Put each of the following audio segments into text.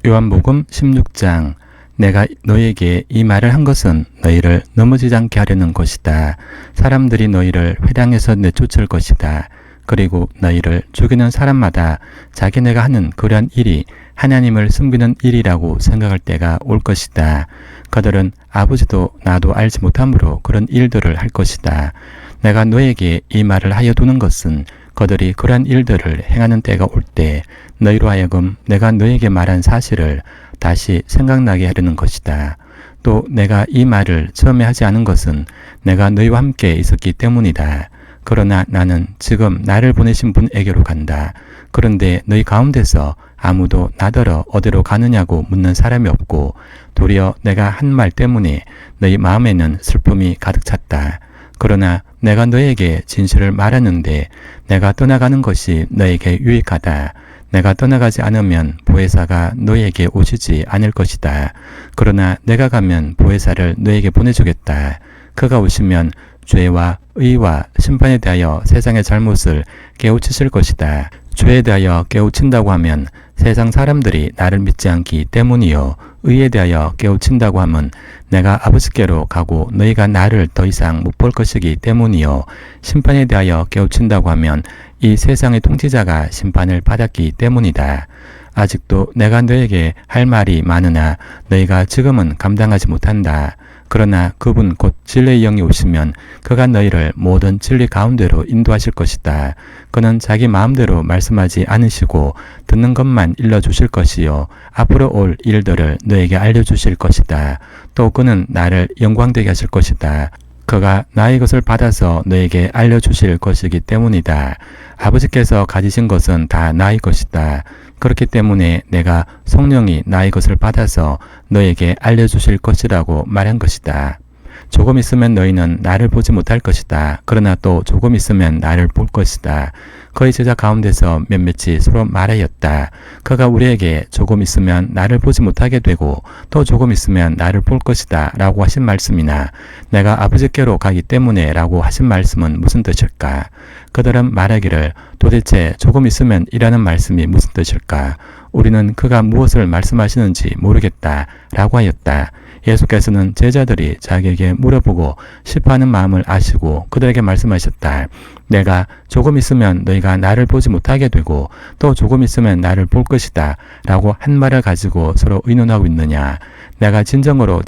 요한복음 16장 내가 너희에게 이 말을 한 것은 너희를 넘어지지 않게 하려는 것이다. 사람들이 너희를 회당에서 내쫓을 것이다. 그리고 너희를 죽이는 사람마다 자기네가 하는 그러한 일이 하나님을 숨기는 일이라고 생각할 때가 올 것이다. 그들은 아버지도 나도 알지 못함으로 그런 일들을 할 것이다. 내가 너에게 이 말을 하여 두는 것은 그들이 그러한 일들을 행하는 때가 올 때 너희로 하여금 내가 너에게 말한 사실을 다시 생각나게 하려는 것이다. 또 내가 이 말을 처음에 하지 않은 것은 내가 너희와 함께 있었기 때문이다. 그러나 나는 지금 나를 보내신 분에게로 간다. 그런데 너희 가운데서 아무도 나더러 어디로 가느냐고 묻는 사람이 없고 도리어 내가 한 말 때문에 너희 마음에는 슬픔이 가득 찼다. 그러나 내가 너에게 진실을 말하는데 내가 떠나가는 것이 너에게 유익하다. 내가 떠나가지 않으면 보혜사가 너에게 오시지 않을 것이다. 그러나 내가 가면 보혜사를 너에게 보내주겠다. 그가 오시면 죄와 의와 심판에 대하여 세상의 잘못을 깨우치실 것이다. 죄에 대하여 깨우친다고 하면 세상 사람들이 나를 믿지 않기 때문이요. 의에 대하여 깨우친다고 하면 내가 아버지께로 가고 너희가 나를 더 이상 못 볼 것이기 때문이요. 심판에 대하여 깨우친다고 하면 이 세상의 통치자가 심판을 받았기 때문이다. 아직도 내가 너에게 할 말이 많으나 너희가 지금은 감당하지 못한다. 그러나 그분 곧 진리의 영이 오시면 그가 너희를 모든 진리 가운데로 인도하실 것이다. 그는 자기 마음대로 말씀하지 않으시고 듣는 것만 일러주실 것이요. 앞으로 올 일들을 너에게 알려주실 것이다. 또 그는 나를 영광되게 하실 것이다. 그가 나의 것을 받아서 너에게 알려주실 것이기 때문이다. 아버지께서 가지신 것은 다 나의 것이다. 그렇기 때문에 내가 성령이 나의 것을 받아서 너에게 알려주실 것이라고 말한 것이다. 조금 있으면 너희는 나를 보지 못할 것이다. 그러나 또 조금 있으면 나를 볼 것이다. 그의 제자 가운데서 몇몇이 서로 말하였다. 그가 우리에게 조금 있으면 나를 보지 못하게 되고 또 조금 있으면 나를 볼 것이다 라고 하신 말씀이나 내가 아버지께로 가기 때문에 라고 하신 말씀은 무슨 뜻일까? 그들은 말하기를 도대체 조금 있으면 이라는 말씀이 무슨 뜻일까? 우리는 그가 무엇을 말씀하시는지 모르겠다 라고 하였다. 예수께서는 제자들이 자기에게 물어보고 싶어하는 마음을 아시고 그들에게 말씀하셨다. 내가 조금 있으면 너희가 나를 보지 못하게 되고 또 조금 있으면 나를 볼 것이다 라고 한 말을 가지고 서로 의논하고 있느냐. 내가 진정으로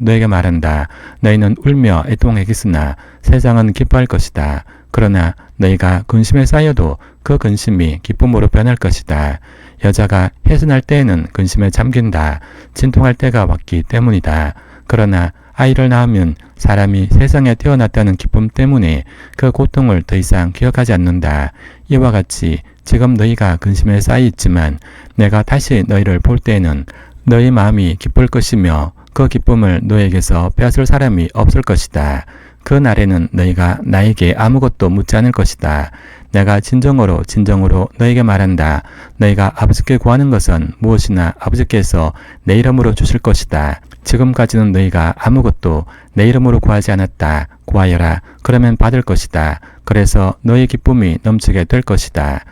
너에게 말한다. 너희는 울며 애통하겠으나 세상은 기뻐할 것이다. 그러나 너희가 근심에 쌓여도 그 근심이 기쁨으로 변할 것이다. 여자가 해산할 때에는 근심에 잠긴다. 진통할 때가 왔기 때문이다. 그러나 아이를 낳으면 사람이 세상에 태어났다는 기쁨 때문에 그 고통을 더 이상 기억하지 않는다. 이와 같이 지금 너희가 근심에 쌓여 있지만 내가 다시 너희를 볼 때에는 너희 마음이 기쁠 것이며 그 기쁨을 너에게서 빼앗을 사람이 없을 것이다. 그 날에는 너희가 나에게 아무것도 묻지 않을 것이다. 내가 진정으로 너에게 말한다. 너희가 아버지께 구하는 것은 무엇이나 아버지께서 내 이름으로 주실 것이다. 지금까지는 너희가 아무것도 내 이름으로 구하지 않았다. 구하여라. 그러면 받을 것이다. 그래서 너희 기쁨이 넘치게 될 것이다.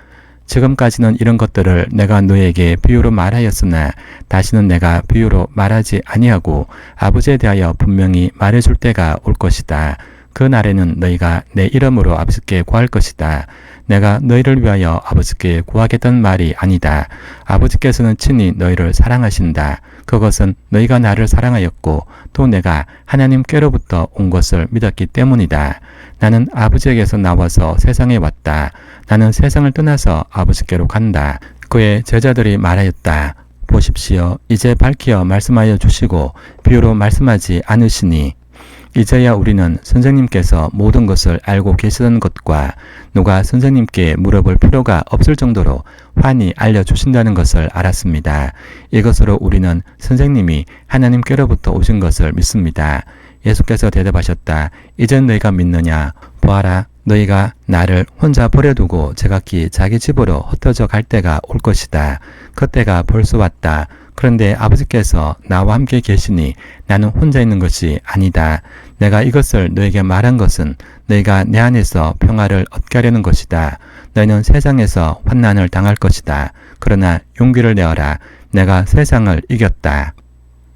지금까지는 이런 것들을 내가 너에게 비유로 말하였으나 다시는 내가 비유로 말하지 아니하고 아버지에 대하여 분명히 말해줄 때가 올 것이다. 그 날에는 너희가 내 이름으로 아버지께 구할 것이다. 내가 너희를 위하여 아버지께 구하겠다는 말이 아니다. 아버지께서는 친히 너희를 사랑하신다. 그것은 너희가 나를 사랑하였고 또 내가 하나님께로부터 온 것을 믿었기 때문이다. 나는 아버지에게서 나와서 세상에 왔다. 나는 세상을 떠나서 아버지께로 간다. 그의 제자들이 말하였다. 보십시오. 이제 밝히어 말씀하여 주시고 비유로 말씀하지 않으시니 이제야 우리는 선생님께서 모든 것을 알고 계시던 것과 누가 선생님께 물어볼 필요가 없을 정도로 환히 알려주신다는 것을 알았습니다. 이것으로 우리는 선생님이 하나님께로부터 오신 것을 믿습니다. 예수께서 대답하셨다. 이젠 너희가 믿느냐? 보아라. 너희가 나를 혼자 버려두고 제각기 자기 집으로 흩어져 갈 때가 올 것이다. 그때가 벌써 왔다. 그런데 아버지께서 나와 함께 계시니 나는 혼자 있는 것이 아니다. 내가 이것을 너에게 말한 것은 너희가 내 안에서 평화를 얻게 하려는 것이다. 너희는 세상에서 환난을 당할 것이다. 그러나 용기를 내어라. 내가 세상을 이겼다.